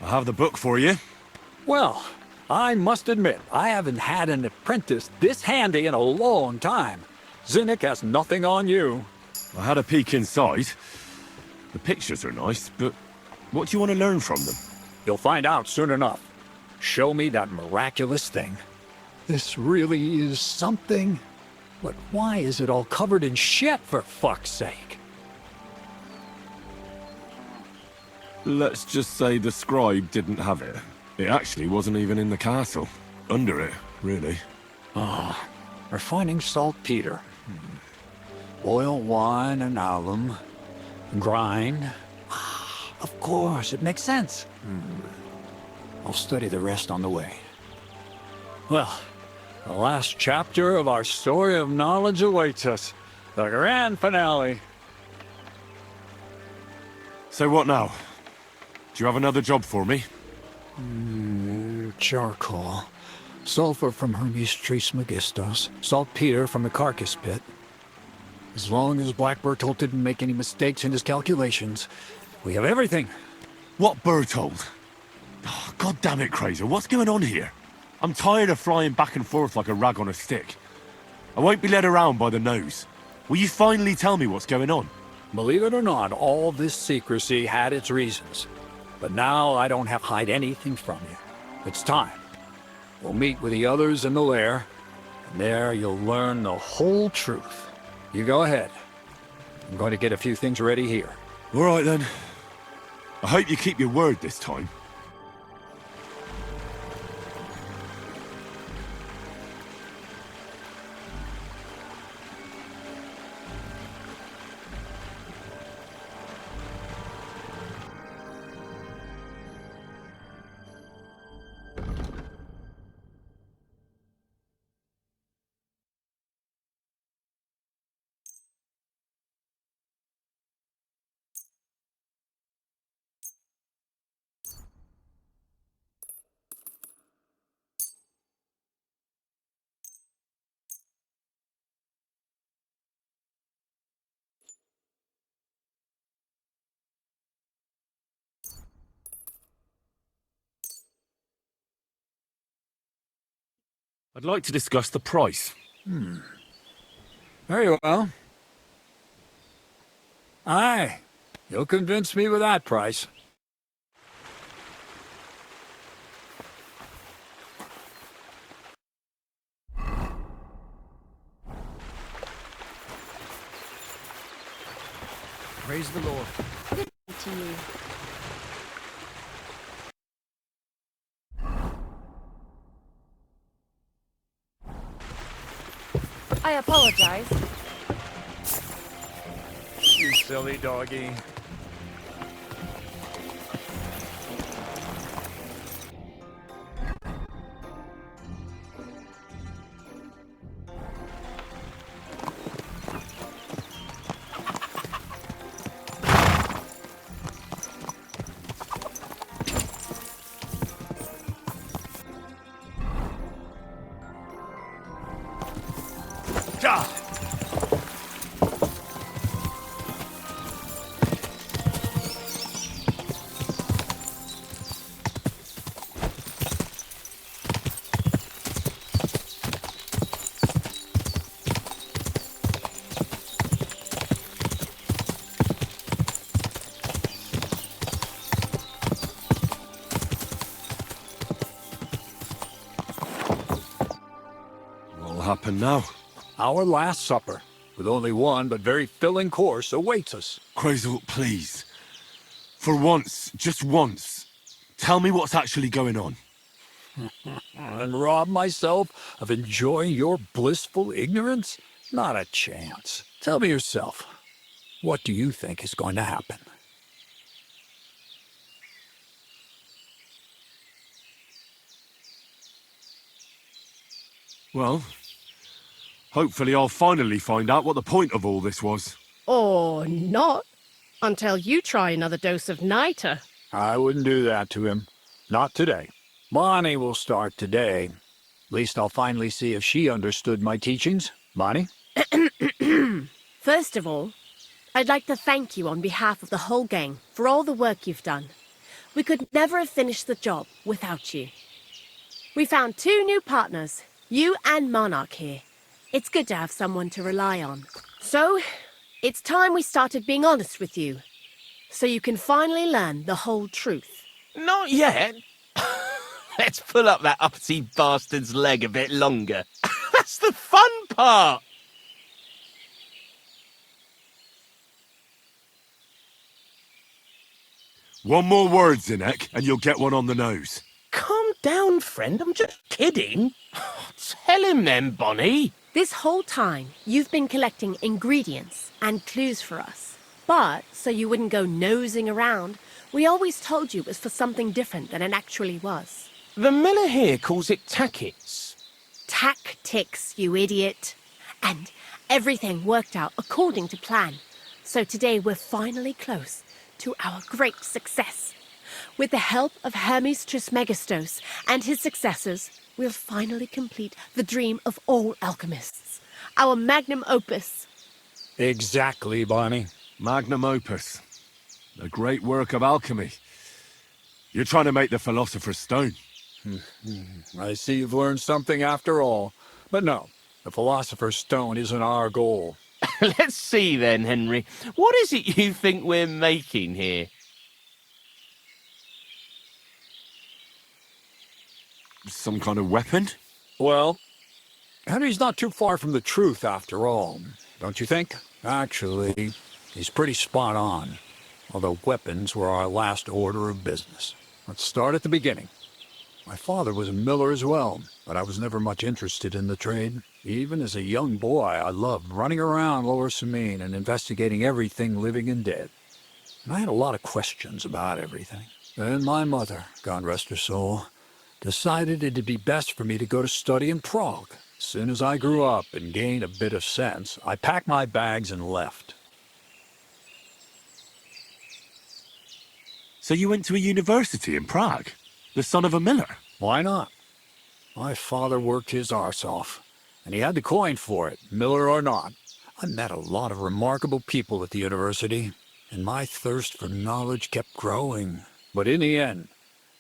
I have the book for you. Well, I must admit, I haven't had an apprentice this handy in a long time. Zinnik has nothing on you. I had a peek inside. The pictures are nice, but what do you want to learn from them? You'll find out soon enough. Show me that miraculous thing. This really is something. But why is it all covered in shit, for fuck's sake? Let's just say the scribe didn't have it. It actually wasn't even in the castle. Under it, really. Refining saltpeter. Boil wine and alum. Grind. Of course, it makes sense. I'll study the rest on the way. Well, the last chapter of our story of knowledge awaits us. The grand finale. So what now? Do you have another job for me? Charcoal. Sulfur from Hermes Trismegistos. Saltpeter from the carcass pit. As long as Black Bertolt didn't make any mistakes in his calculations, we have everything. What Bertold? Oh, God damn it, Kraser, what's going on here? I'm tired of flying back and forth like a rag on a stick. I won't be led around by the nose. Will you finally tell me what's going on? Believe it or not, all this secrecy had its reasons. But now I don't have to hide anything from you. It's time. We'll meet with the others in the lair, and there you'll learn the whole truth. You go ahead. I'm going to get a few things ready here. All right, then. I hope you keep your word this time. I'd like to discuss the price. Very well. Aye, you'll convince me with that price. Praise the Lord. To you. I apologize. You silly doggy. What'll happen now? Our last supper, with only one but very filling course, awaits us. Kraser, please. For once, just once, tell me what's actually going on. And rob myself of enjoying your blissful ignorance? Not a chance. Tell me yourself, what do you think is going to happen? Well, hopefully I'll finally find out what the point of all this was. Or not, until you try another dose of niter. I wouldn't do that to him. Not today. Bonnie will start today. At least I'll finally see if she understood my teachings. Bonnie? First of all, I'd like to thank you on behalf of the whole gang for all the work you've done. We could never have finished the job without you. We found 2 new partners, you and Monarch here. It's good to have someone to rely on. So, it's time we started being honest with you, so you can finally learn the whole truth. Not yet. Let's pull up that uppity bastard's leg a bit longer. That's the fun part. One more word, Zinek, and you'll get one on the nose. Calm down, friend. I'm just kidding. Tell him then, Bonnie. This whole time, you've been collecting ingredients and clues for us. But, so you wouldn't go nosing around, we always told you it was for something different than it actually was. The miller here calls it tackets. Tactics, you idiot. And everything worked out according to plan. So today we're finally close to our great success. With the help of Hermes Trismegistos and his successors, we'll finally complete the dream of all alchemists. Our magnum opus. Exactly, Bonnie. Magnum opus. The great work of alchemy. You're trying to make the Philosopher's Stone. I see you've learned something after all. But no, the Philosopher's Stone isn't our goal. Let's see then, Henry. What is it you think we're making here? Some kind of weapon? Well, Henry's not too far from the truth after all, don't you think? Actually, he's pretty spot on. Although weapons were our last order of business. Let's start at the beginning. My father was a miller as well, but I was never much interested in the trade. Even as a young boy, I loved running around Lower Samine and investigating everything living and dead. And I had a lot of questions about everything. Then my mother, God rest her soul, decided it'd be best for me to go to study in Prague. As soon as I grew up and gained a bit of sense, I packed my bags and left. So you went to a university in Prague? The son of a miller? Why not? My father worked his arse off, and he had the coin for it, miller or not. I met a lot of remarkable people at the university, and my thirst for knowledge kept growing. But in the end,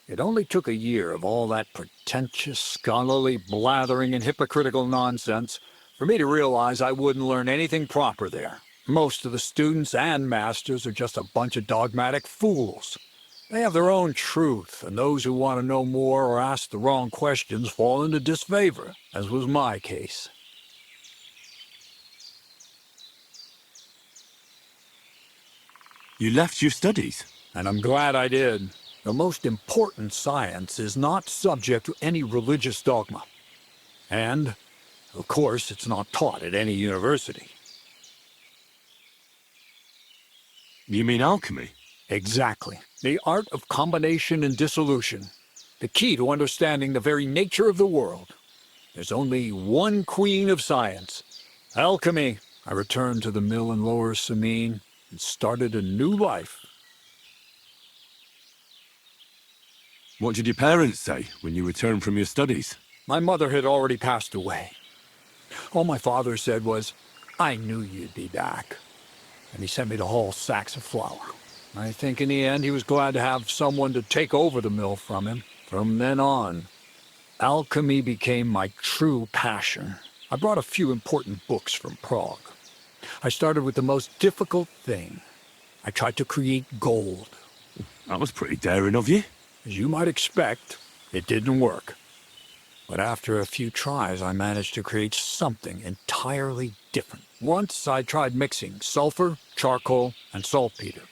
it only took a year of all that pretentious, scholarly blathering and hypocritical nonsense for me to realize I wouldn't learn anything proper there. Most of the students and masters are just a bunch of dogmatic fools. They have their own truth, and those who want to know more or ask the wrong questions fall into disfavor, as was my case. You left your studies? And I'm glad I did. The most important science is not subject to any religious dogma. And, of course, it's not taught at any university. You mean alchemy? Exactly. The art of combination and dissolution. The key to understanding the very nature of the world. There's only one queen of science. Alchemy. I returned to the mill in Lower Samine and started a new life. What did your parents say when you returned from your studies? My mother had already passed away. All my father said was, "I knew you'd be back." And he sent me to haul sacks of flour. I think in the end he was glad to have someone to take over the mill from him. From then on, alchemy became my true passion. I brought a few important books from Prague. I started with the most difficult thing. I tried to create gold. That was pretty daring of you. As you might expect, it didn't work. But after a few tries, I managed to create something entirely different. Once I tried mixing sulfur, charcoal, and saltpeter.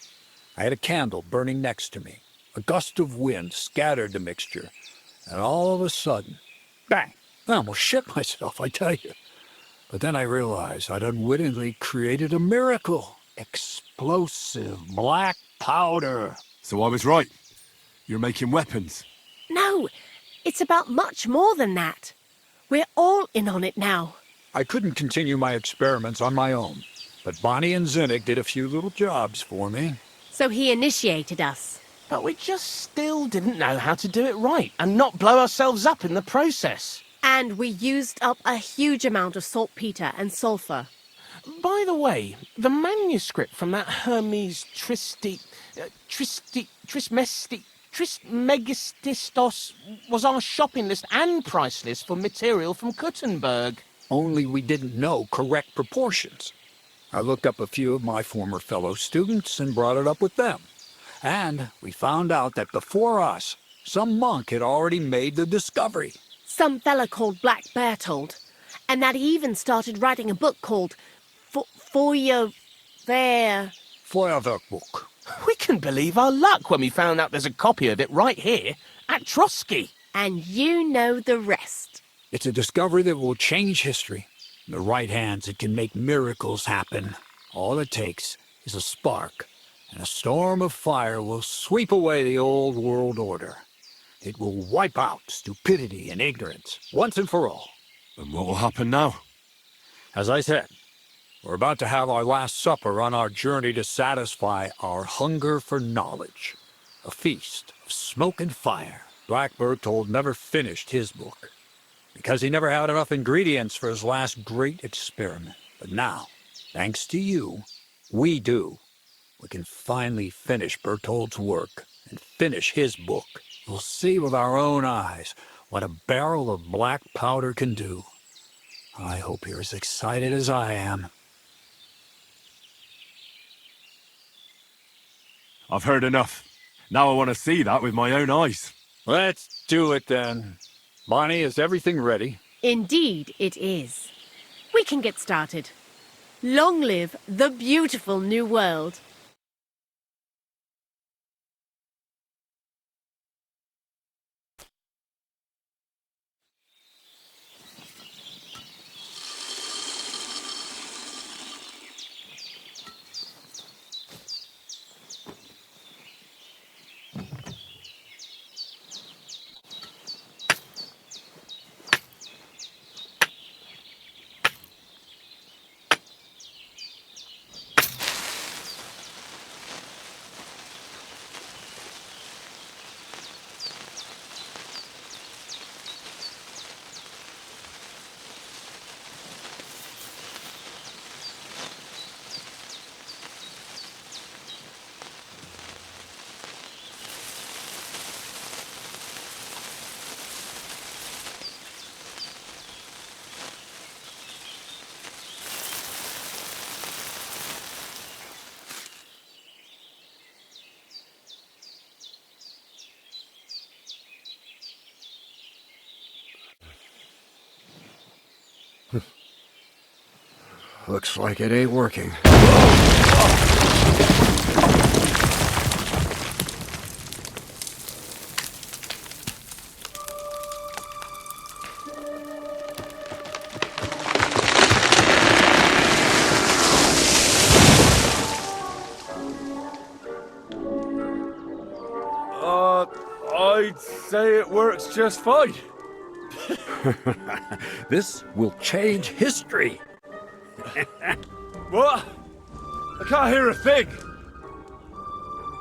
I had a candle burning next to me. A gust of wind scattered the mixture, and all of a sudden, bang! I almost shit myself, I tell you. But then I realized I'd unwittingly created a miracle. Explosive black powder. So I was right. You're making weapons. No, it's about much more than that. We're all in on it now. I couldn't continue my experiments on my own, but Bonnie and Zinnik did a few little jobs for me. So he initiated us. But we just still didn't know how to do it right and not blow ourselves up in the process. And we used up a huge amount of saltpeter and sulfur. By the way, the manuscript from that Hermes Trismesti... Trismegistos was on a shopping list and price list for material from Kuttenberg. Only we didn't know correct proportions. I looked up a few of my former fellow students and brought it up with them. And we found out that before us, some monk had already made the discovery. Some fella called Black Bertold, and that he even started writing a book called Feuerwerkbuch. We couldn't believe our luck when we found out there's a copy of it right here at Trotsky. And you know the rest. It's a discovery that will change history. In the right hands, it can make miracles happen. All it takes is a spark, and a storm of fire will sweep away the old world order. It will wipe out stupidity and ignorance, once and for all. And what will happen now? As I said, we're about to have our last supper on our journey to satisfy our hunger for knowledge. A feast of smoke and fire. Black Bertold never finished his book, because he never had enough ingredients for his last great experiment. But now, thanks to you, we do. We can finally finish Bertold's work and finish his book. We'll see with our own eyes what a barrel of black powder can do. I hope you're as excited as I am. I've heard enough. Now I want to see that with my own eyes. Let's do it then. Bonnie, is everything ready? Indeed it is. We can get started. Long live the beautiful new world. Looks like it ain't working. I'd say it works just fine. This will change history. What? I can't hear a thing.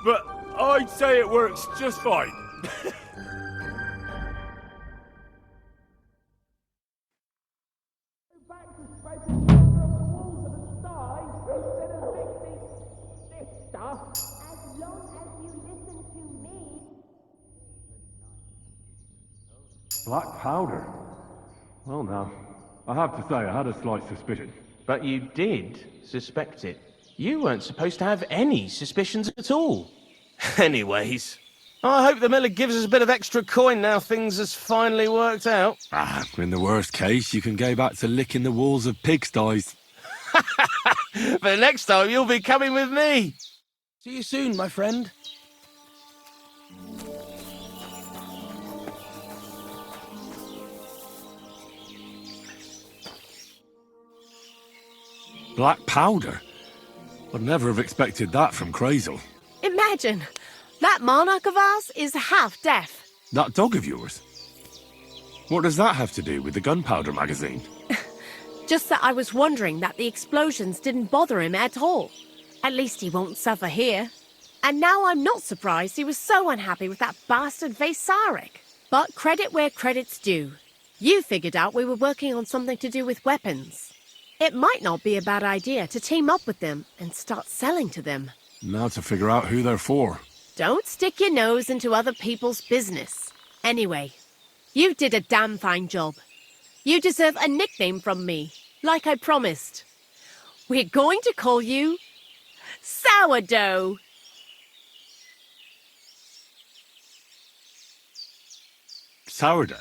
But I'd say it works just fine. As long as you listen to me. Black powder? Well now, I have to say I had a slight suspicion. But you did suspect it. You weren't supposed to have any suspicions at all. Anyways, I hope the miller gives us a bit of extra coin now things has finally worked out. In the worst case, you can go back to licking the walls of pigsties. But next time you'll be coming with me. See you soon, my friend. Black powder? I'd never have expected that from Crazel. Imagine, that monarch of ours is half deaf. That dog of yours? What does that have to do with the gunpowder magazine? Just that I was wondering that the explosions didn't bother him at all. At least he won't suffer here. And now I'm not surprised he was so unhappy with that bastard Vesarek. But credit where credit's due. You figured out we were working on something to do with weapons. It might not be a bad idea to team up with them and start selling to them. Now to figure out who they're for. Don't stick your nose into other people's business. Anyway, you did a damn fine job. You deserve a nickname from me, like I promised. We're going to call you Sourdough. Sourdough?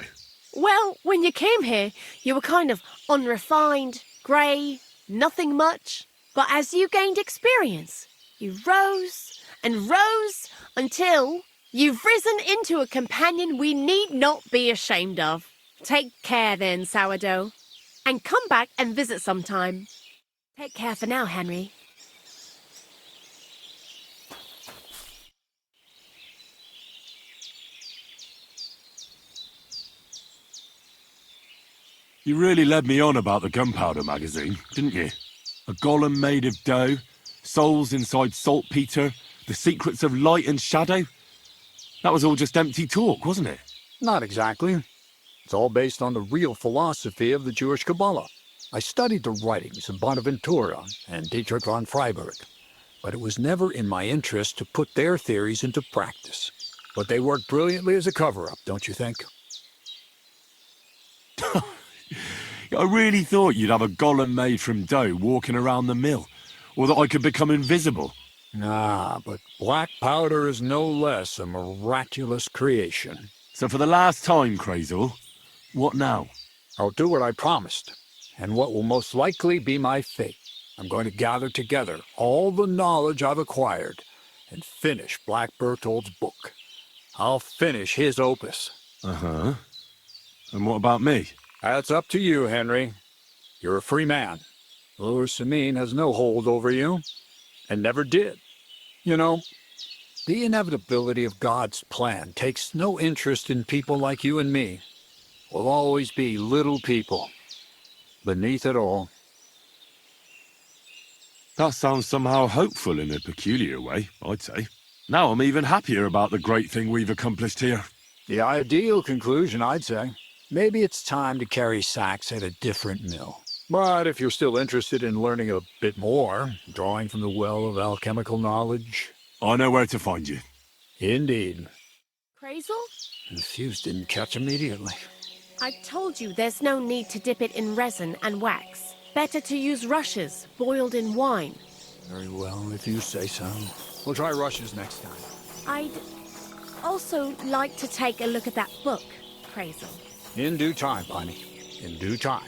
Well, when you came here, you were kind of unrefined, grey, nothing much. But as you gained experience, you rose and rose until you've risen into a companion we need not be ashamed of. Take care then, Sourdough. And come back and visit sometime. Take care for now, Henry. You really led me on about the gunpowder magazine, didn't you? A golem made of dough, souls inside saltpeter, the secrets of light and shadow. That was all just empty talk, wasn't it? Not exactly. It's all based on the real philosophy of the Jewish Kabbalah. I studied the writings of Bonaventura and Dietrich von Freiberg, but it was never in my interest to put their theories into practice. But they work brilliantly as a cover-up, don't you think? I really thought you'd have a golem made from dough walking around the mill, or that I could become invisible. Ah, but black powder is no less a miraculous creation. So for the last time, Crazel, what now? I'll do what I promised, and what will most likely be my fate. I'm going to gather together all the knowledge I've acquired and finish Black Bertold's book. I'll finish his opus. Uh-huh. And what about me? That's up to you, Henry. You're a free man. Lord Samine has no hold over you, and never did. You know, the inevitability of God's plan takes no interest in people like you and me. We'll always be little people, beneath it all. That sounds somehow hopeful in a peculiar way, I'd say. Now I'm even happier about the great thing we've accomplished here. The ideal conclusion, I'd say. Maybe it's time to carry sacks at a different mill. But if you're still interested in learning a bit more, drawing from the well of alchemical knowledge... I know where to find you. Indeed. Crazel? The fuse didn't catch immediately. I told you there's no need to dip it in resin and wax. Better to use rushes, boiled in wine. Very well, if you say so. We'll try rushes next time. I'd also like to take a look at that book, Crazel. In due time, Piney. In due time.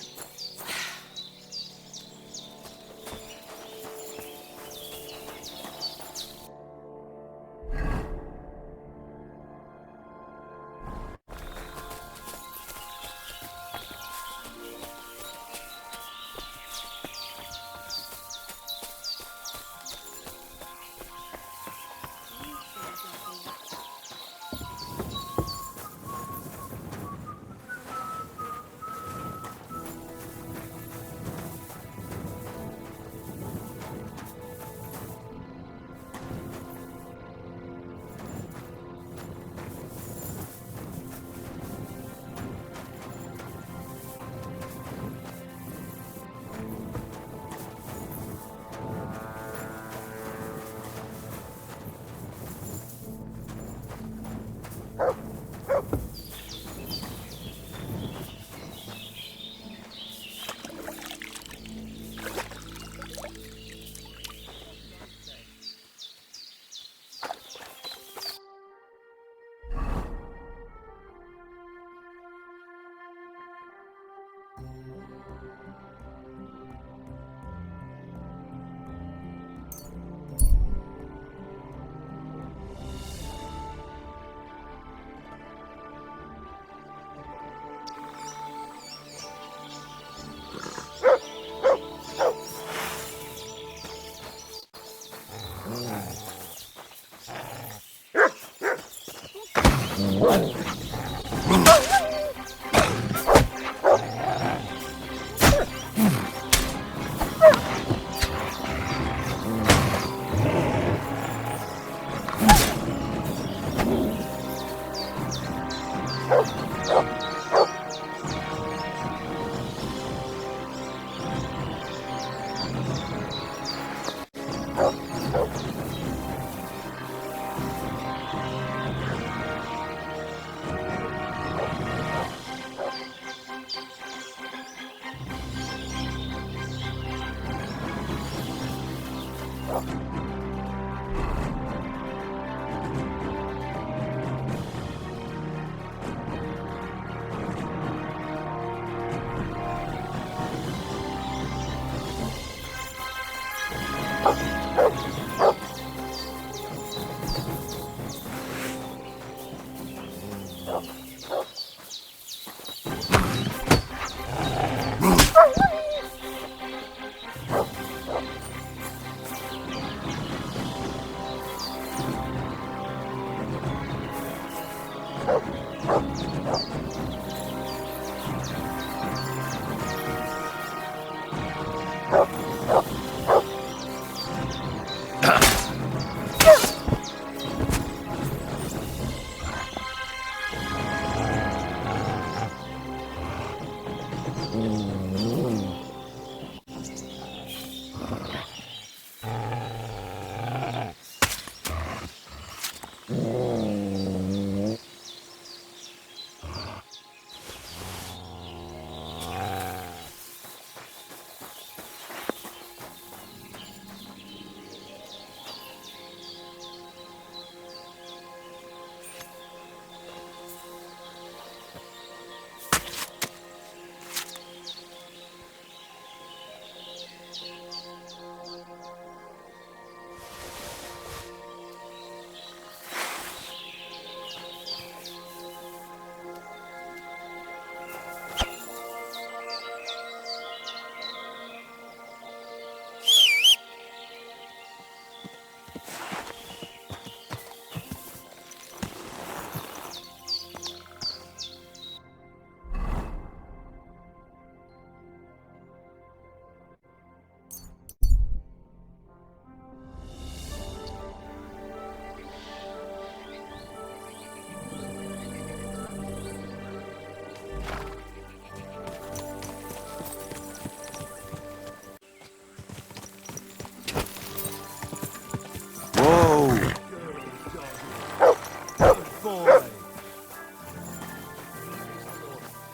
Whoa!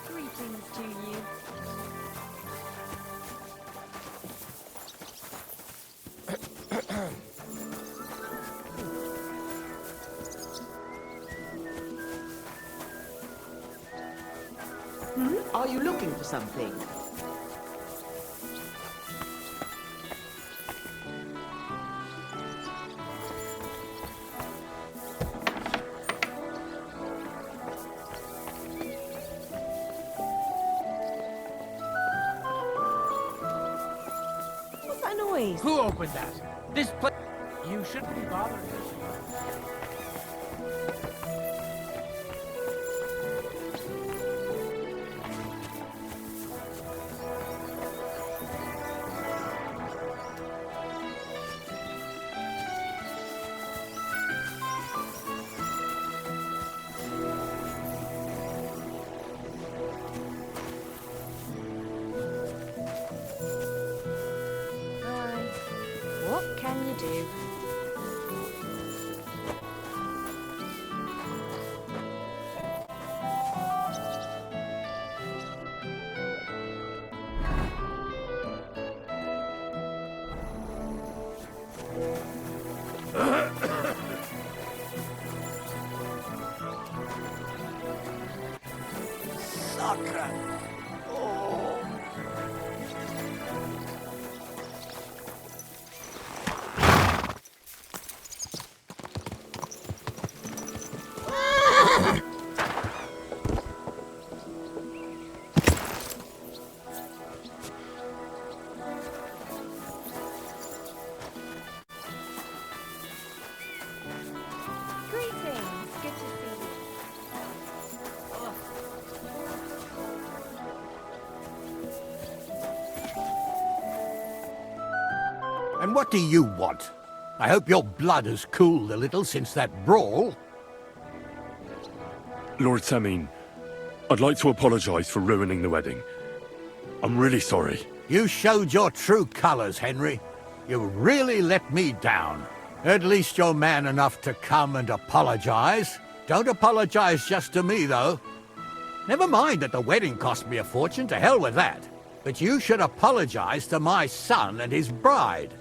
Greetings to you. Are you looking for something? What's that noise? Who opened that? This place... You shouldn't be bothering us. What can you do? Sucker! Oh. Greetings. Good to see you. And what do you want? I hope your blood has cooled a little since that brawl. Lord Samin, I'd like to apologize for ruining the wedding. I'm really sorry. You showed your true colors, Henry. You really let me down. At least you're man enough to come and apologize. Don't apologize just to me, though. Never mind that the wedding cost me a fortune, to hell with that. But you should apologize to my son and his bride.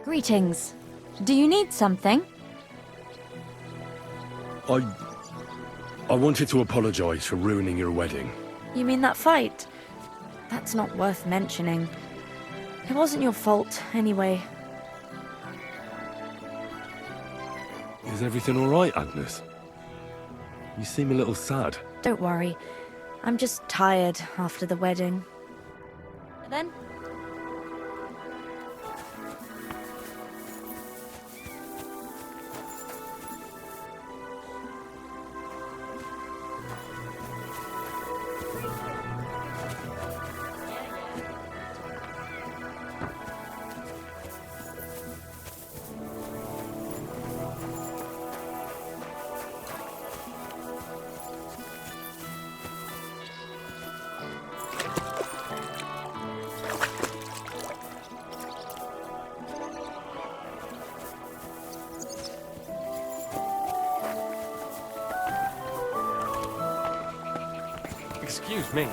Greetings. Do you need something? I wanted to apologize for ruining your wedding. You mean that fight? That's not worth mentioning. It wasn't your fault, anyway. Is everything all right, Agnes? You seem a little sad. Don't worry. I'm just tired after the wedding. Then? Excuse me.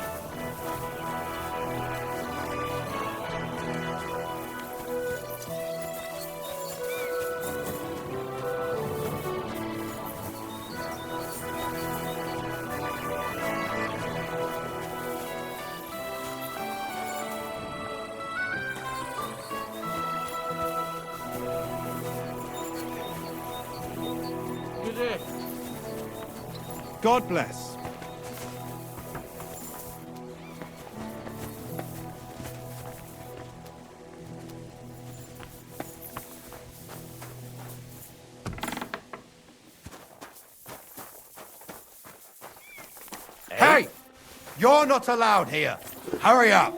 Good day. God bless. Hey! You're not allowed here. Hurry up.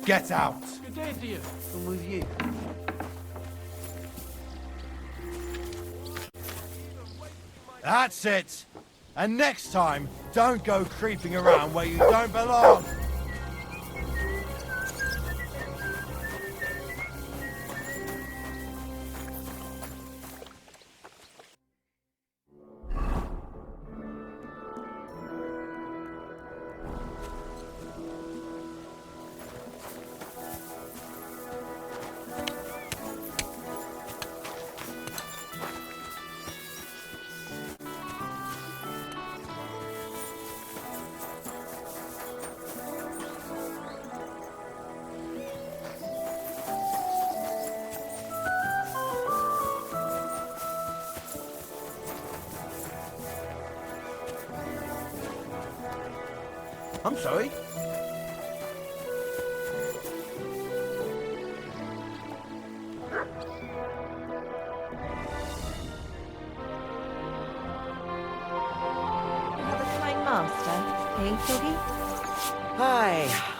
Get out. Good day to you. I'm with you. That's it. And next time, don't go creeping around where you don't belong. I'm sorry. Another flying master, eh, Doggy? Hi,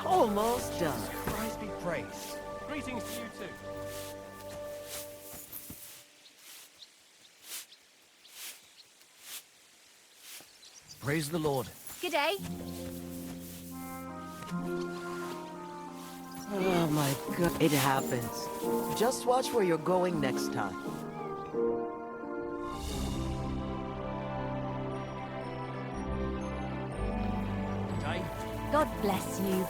almost done. Christ be praised. Greetings to you too. Praise the Lord. G'day. Oh my God, it happens. Just watch where you're going next time. God bless you.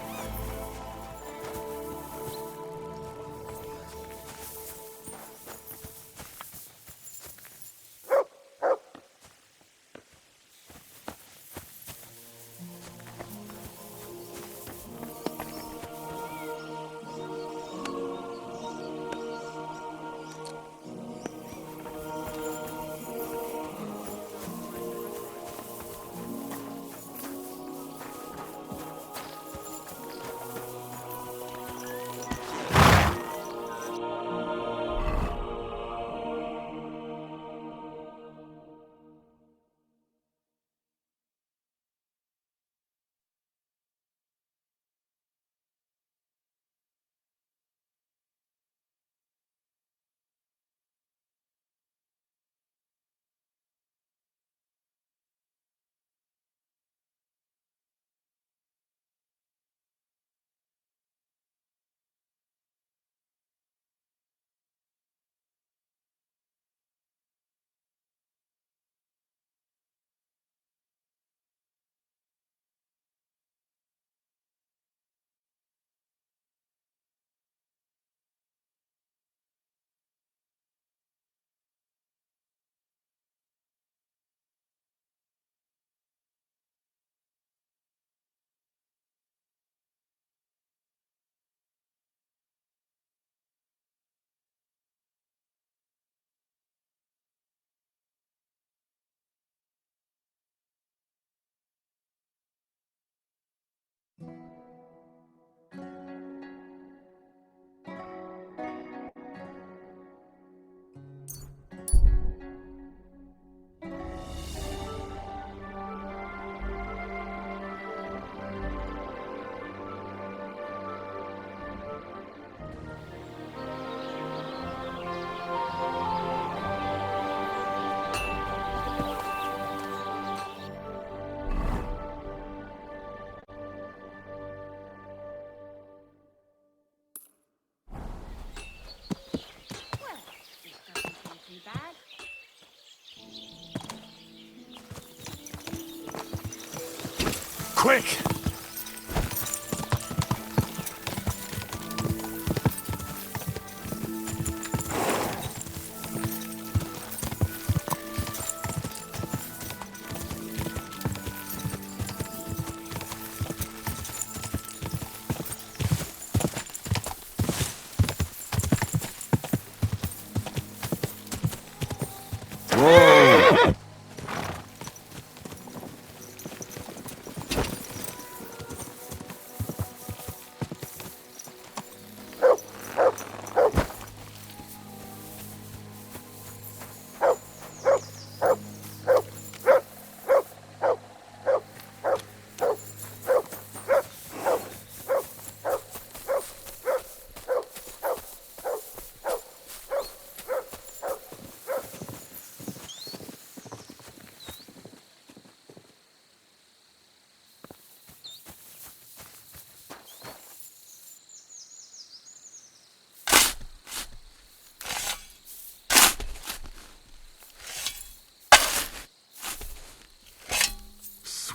Quick!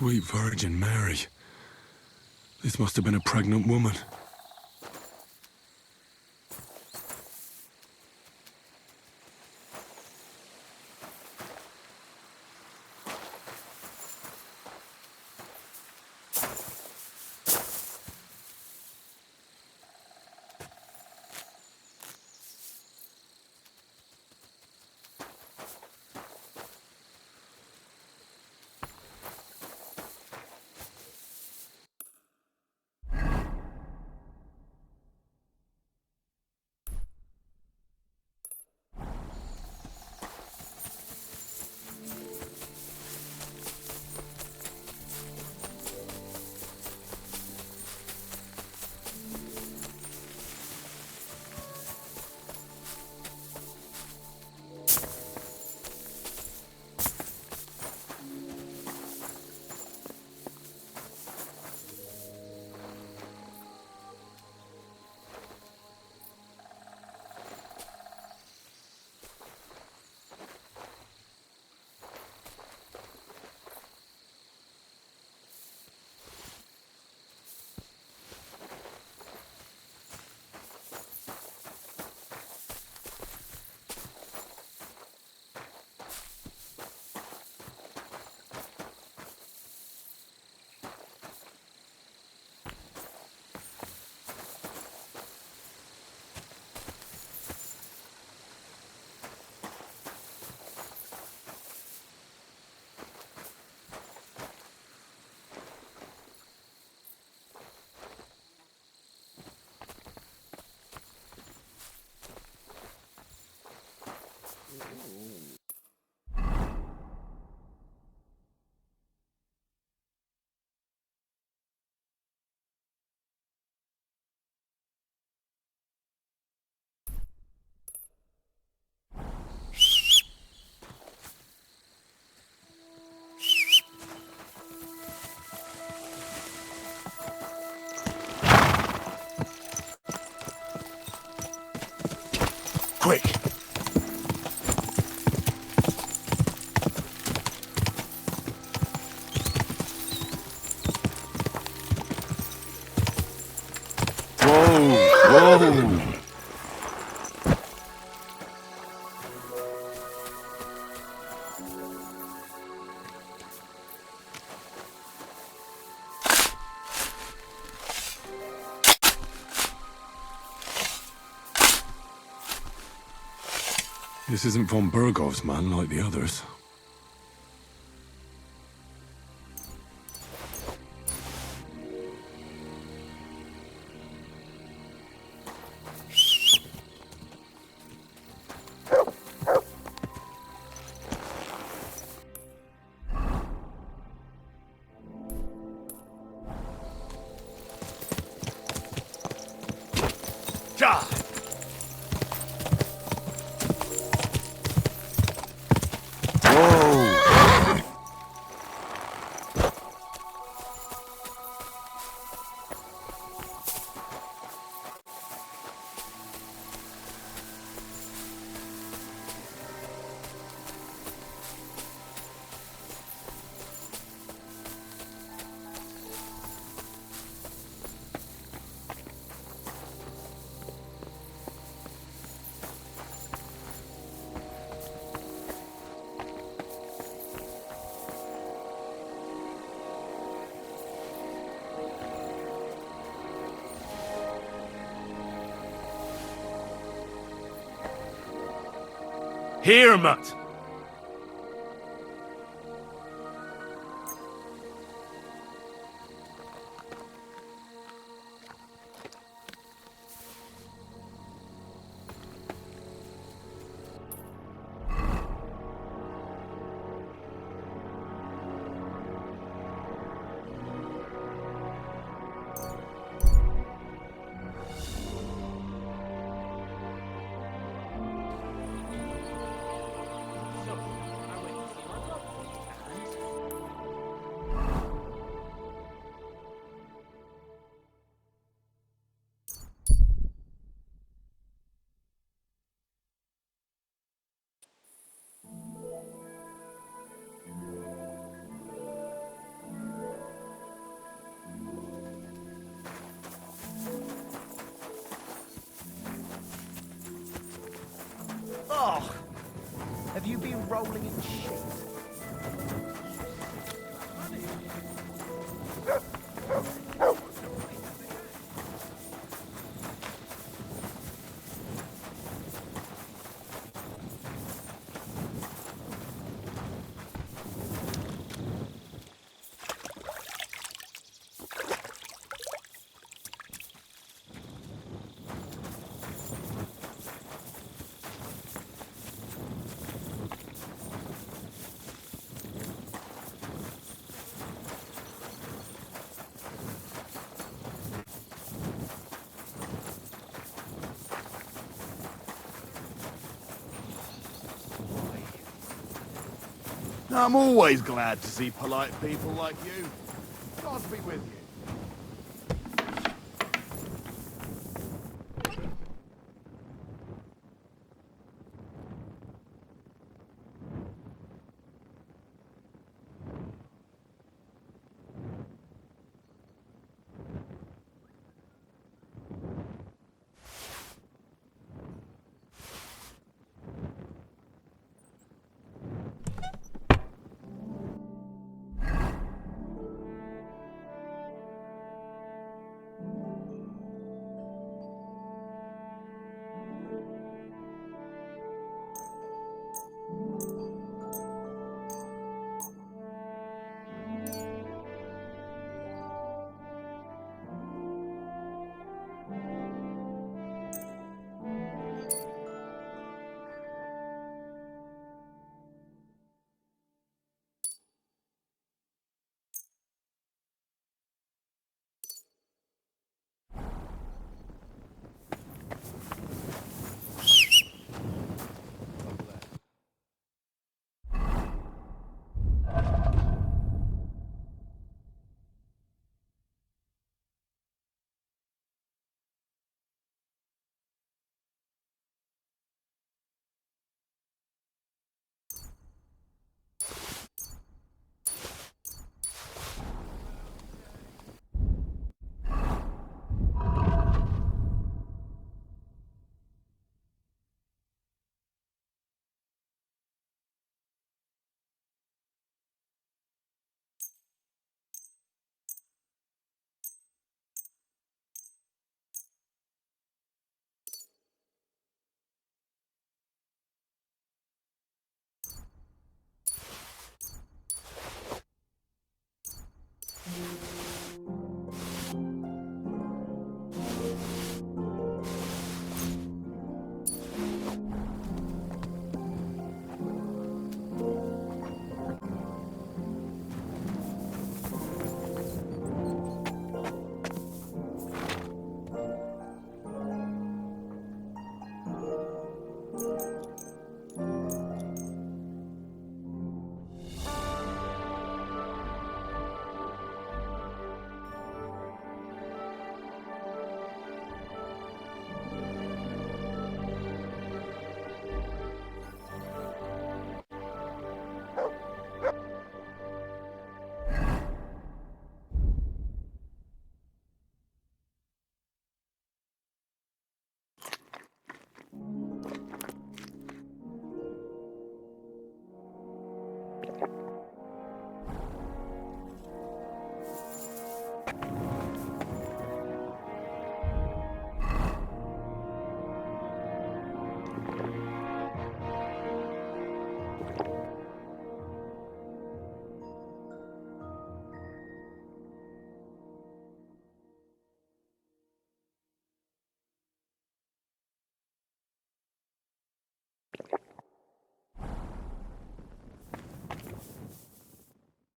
Sweet Virgin Mary. This must have been a pregnant woman. Quick! Whoa! This isn't von Bergov's man like the others. Ja! Here, Mutt. Oh, have you been rolling in shit? I'm always glad to see polite people like you. God be with you.